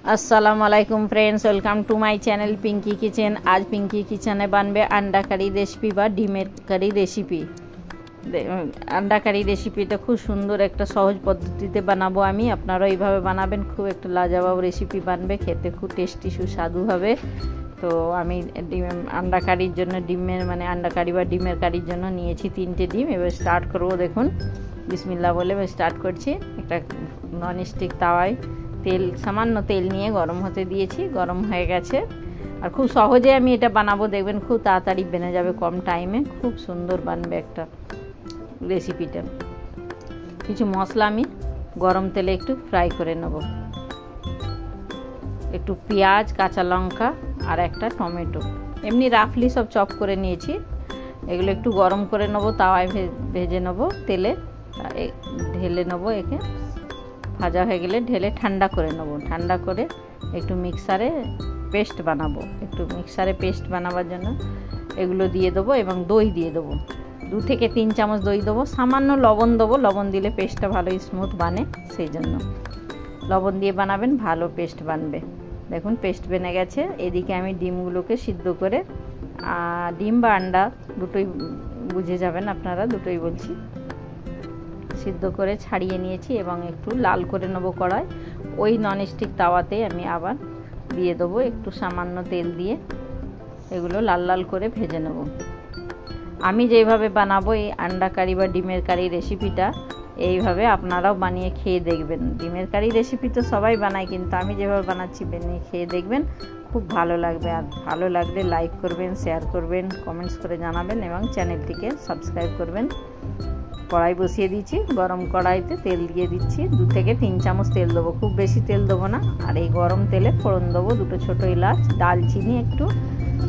अस्सलामु अलैकुम friends, welcome to my channel Pinky kitchen. आज पिंकी किचने बनबे अंडा कारी रेसिपि बा डिमेर कारी रेसिपि। अंडा कारी रेसिपिटा खूब सुंदर एक सहज पद्धतिते बनाबो आमी। आपनारा এইভাবে বানাবেন, खूब एक लाजवाब रेसिपि बनबे, खेते खूब टेस्टी सुस्वादु हबे। तो आमी अंडा कारिर जन्य डिमेर माने अंडा कारि बा डिमेर कारिर जन्य नियेछि 3টে ডিম। एबार स्टार्ट करब। देखुन बिस्मिल्लाह बोले स्टार्ट करछि। एकटा नन स्टिक तावाय तेल सामान्य तेल निये गरम होते दिएछि। गरम हये गेছে और खूब सहजे आमी एटा बानाबो। देखबेन खूब ताड़ाताड़ी बने जाबे, कम टाइमे खूब सुंदर बनबे एकटा रेसिपिटा। किछु मसला आमी गरम तेले एकटु फ्राई करे नेब। एकटु पेঁয়াজ, काँचा लंका और एकटा टमेटो एमনি राफली सब चप करे निয়েছি। एगुलो एकटु गरम करे नेब, तावाय भेजे नेब, तेले ढेले नेब। एके भाजा हो गेले ढेले ठंडा करे नेब। ठंडा करे एकटु मिक्सारे पेस्ट बानाबो। एकटु मिक्सारे पेस्ट बानाबार जन्य एगुलो दिए देबो एबं दई दिए देबो। 2 থেকে 3 চামচ दई देबो। सामान्य लवण देबो, लवण दिले पेस्टटा भालो स्मूथ बाने, सेई जन्य लवण दिए बानाबेन, भालो पेस्ट बानबे। देखुन पेस्ट बने गेছে। एदिके आमी डिमगुलोके सिद्ध करे, डिम बा आंडा दुटोई बुझे जाबेन आपनारा, दुटोई बोलছি, सिद्ध करे छाड़िए निয়েছি এবং একটু লাল করে নেব কড়াই। ওই ননস্টিক তাওয়াতে আমি আবার দিয়ে দেবো একটু সামান্য তেল দিয়ে এগুলো লাল লাল করে ভেজে নেব। আমি যেভাবে বানাবো এই আন্ডা কারি বা ডিমের কারি রেসিপিটা, এইভাবে আপনারাও বানিয়ে খেয়ে দেখবেন। ডিমের কারি রেসিপি তো সবাই বানায়, কিন্তু আমি যেভাবে বানাচ্ছি বানিয়ে খেয়ে দেখবেন, খুব ভালো লাগবে। আর ভালো লাগলে লাইক করবেন, শেয়ার করবেন, কমেন্টস করে জানাবেন এবং চ্যানেলটিকে সাবস্ক্রাইব করবেন। কড়াই বসিয়ে দিয়েছি। গরম কড়াইতে তেল দিয়ে দিচ্ছি। 2 থেকে 3 চামচ তেল দেবো, খুব বেশি তেল দেবো না। আর এই গরম তেলে ফোড়ন দেবো 2টো ছোটো এলাচ, দালচিনি একটু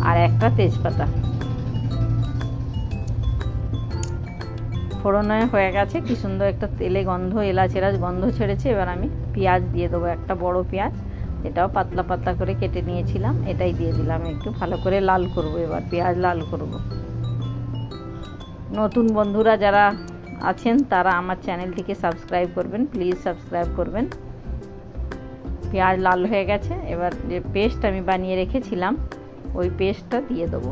আর একটা তেজপাতা। ফোড়ন হয়ে গেছে, কি সুন্দর একটা তেলে গন্ধ, এলাচ গন্ধ ছেড়েছে। এবার আমি পেঁয়াজ দিয়ে দেবো, একটা বড় পেঁয়াজ, এটাও পাতলা পাতলা করে কেটে নিয়েছিলাম, এটাই দিয়ে দিলাম। একটু ভালো করে লাল করব। এবার পেঁয়াজ লাল করব। নতুন বন্ধুরা যারা আছেন তারা আমার চ্যানেলটিকে সাবস্ক্রাইব করবেন, প্লিজ সাবস্ক্রাইব করবেন। পেঁয়াজ লাল হয়ে গেছে। এবার যে পেস্ট আমি বানিয়ে রেখেছিলাম ওই পেস্টটা দিয়ে দেবো।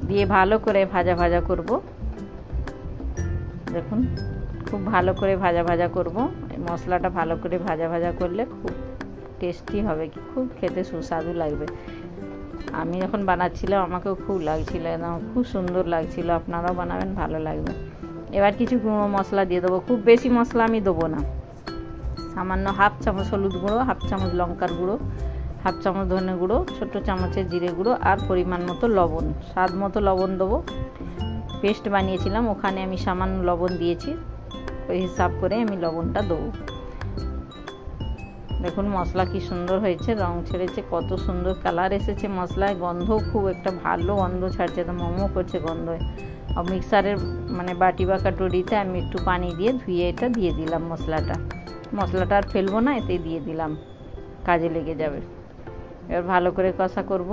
দিয়ে ভালো করে ভাজা ভাজা করব। দেখুন খুব ভালো করে ভাজা ভাজা করব। মশলাটা ভালো করে ভাজা ভাজা করলে খুব টেস্টি হবে, খুব খেতে সুস্বাদু লাগবে। আমি যখন বানাচ্ছিলাম আমাকেও খুব লাগছিল, একদম খুব সুন্দর লাগছিল। আপনারাও বানাবেন, ভালো লাগবে। এবার কিছু গুঁড়ো মশলা দিয়ে দেবো। খুব বেশি মশলা আমি দেবো না, সামান্য 1/2 চামচ হলুদ গুঁড়ো, 1/2 চামচ লঙ্কার গুঁড়ো, 1/2 চামচ ধনে গুঁড়ো, ছোটো চামচের জিরে গুঁড়ো আর পরিমাণ মতো লবণ, স্বাদ মতো লবণ দেবো। পেস্ট বানিয়েছিলাম ওখানে আমি সামান্য লবণ দিয়েছি, ওই হিসাব করে আমি লবণটা দেবো। দেখুন মশলা কি সুন্দর হয়েছে, রং ছেড়েছে, কত সুন্দর কালার এসেছে মশলায়। গন্ধ খুব একটা ভালো গন্ধ ছাড়ছে, তো মোমো করছে গন্ধ। আর মিক্সারের মানে বাটি বা কাটুরিতে আমি একটু পানি দিয়ে ধুয়ে এটা দিয়ে দিলাম। মশলাটা আর ফেলবো না, এতেই দিয়ে দিলাম, কাজে লেগে যাবে। এবার ভালো করে কষা করব।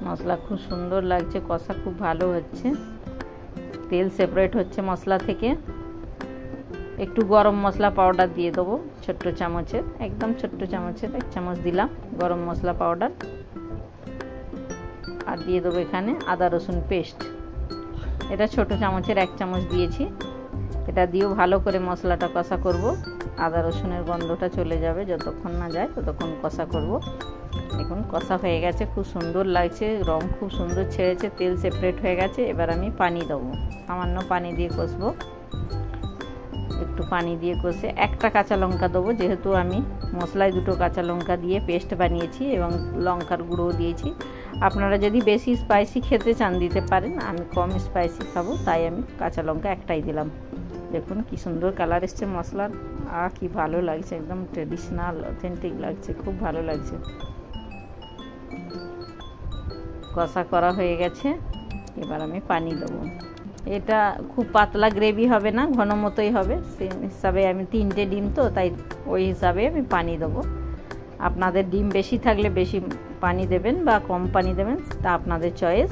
মশলা খুব সুন্দর লাগছে, কষা খুব ভালো হচ্ছে, তেল সেপারেট হচ্ছে মশলা থেকে। একটু গরম মশলা পাউডার দিয়ে দেবো, ছোট্ট চামচের, একদম ছোট্ট চামচের 1 চামচ দিলাম গরম মশলা পাউডার। আর দিয়ে দেবো এখানে আদা রসুন পেস্ট, এটা ছোট চামচের 1 চামচ দিয়েছি। এটা দিয়েও ভালো করে মশলাটা কষা করব। আদা রসুনের গন্ধটা চলে যাবে, যতক্ষণ না যায় ততক্ষণ কষা করব। এখন কষা হয়ে গেছে, খুব সুন্দর লাগছে, রং খুব সুন্দর ছেড়েছে, তেল সেপারেট হয়ে গেছে। এবার আমি পানি দেবো, সামান্য পানি দিয়ে কষবো। একটু পানি দিয়ে কষে একটা কাঁচা লঙ্কা দেবো, যেহেতু আমি মশলায় 2টো কাঁচা লঙ্কা দিয়ে পেস্ট বানিয়েছি এবং লঙ্কার গুঁড়ো দিয়েছি। আপনারা যদি বেশি স্পাইসি খেতে চান দিতে পারেন, আমি কম স্পাইসি খাবো তাই আমি কাঁচা লঙ্কা একটাই দিলাম। দেখুন কি সুন্দর কালার এসছে মশলার, কি ভালো লাগছে, একদম ট্রেডিশনাল অথেন্টিক লাগছে, খুব ভালো লাগছে। কষা করা হয়ে গেছে, এবার আমি পানি দেবো। এটা খুব পাতলা গ্রেভি হবে না, ঘন মতোই হবে। সেই হিসাবে আমি 3টে ডিম তো, তাই ওই হিসাবে আমি পানি দেবো। আপনাদের ডিম বেশি থাকলে বেশি পানি দেবেন বা কম পানি দেবেন, তা আপনাদের চয়েস,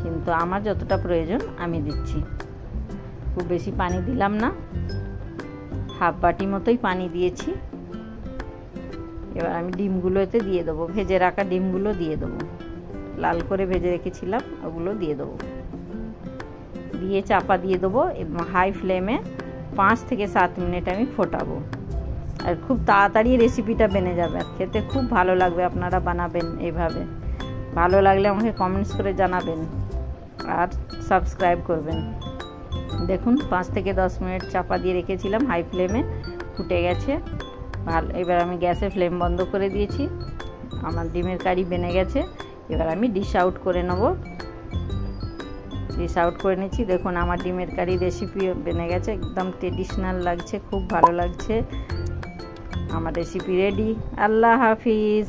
কিন্তু আমার যতটা প্রয়োজন আমি দিচ্ছি। খুব বেশি পানি দিলাম না। হাফ বাটি মতোই পানি দিয়েছি। এবার আমি ডিমগুলো এতে দিয়ে দেবো, ভেজে রাখা ডিমগুলো দিয়ে দেবো, লাল করে ভেজে রেখেছিলাম ওগুলো দিয়ে দেবো। দিয়ে চাপা দিয়ে দেবো এবং হাই ফ্লেমে 5 থেকে 7 মিনিট আমি ফোটাবো। আর খুব তাড়াতাড়ি রেসিপিটা বেনে যাবে, আর খেতে খুব ভালো লাগবে। আপনারা বানাবেন এইভাবে, ভালো লাগলে আমাকে কমেন্টস করে জানাবেন আর সাবস্ক্রাইব করবেন। দেখুন 5 থেকে 10 মিনিট চাপা দিয়ে রেখেছিলাম, হাই ফ্লেমে ফুটে গেছে ভালো। এবার আমি গ্যাসের ফ্লেম বন্ধ করে দিয়েছি, আমার ডিমের কারি বেনে গেছে। এবার আমি ডিশ আউট করে নেব। ডিশ আউট করে নিচ্ছি। দেখুন আমার ডিমের কারি রেসিপি বেনে গেছে, একদম ট্রেডিশনাল লাগছে, খুব ভালো লাগছে। আমার রেসিপি রেডি। আল্লাহ হাফিজ।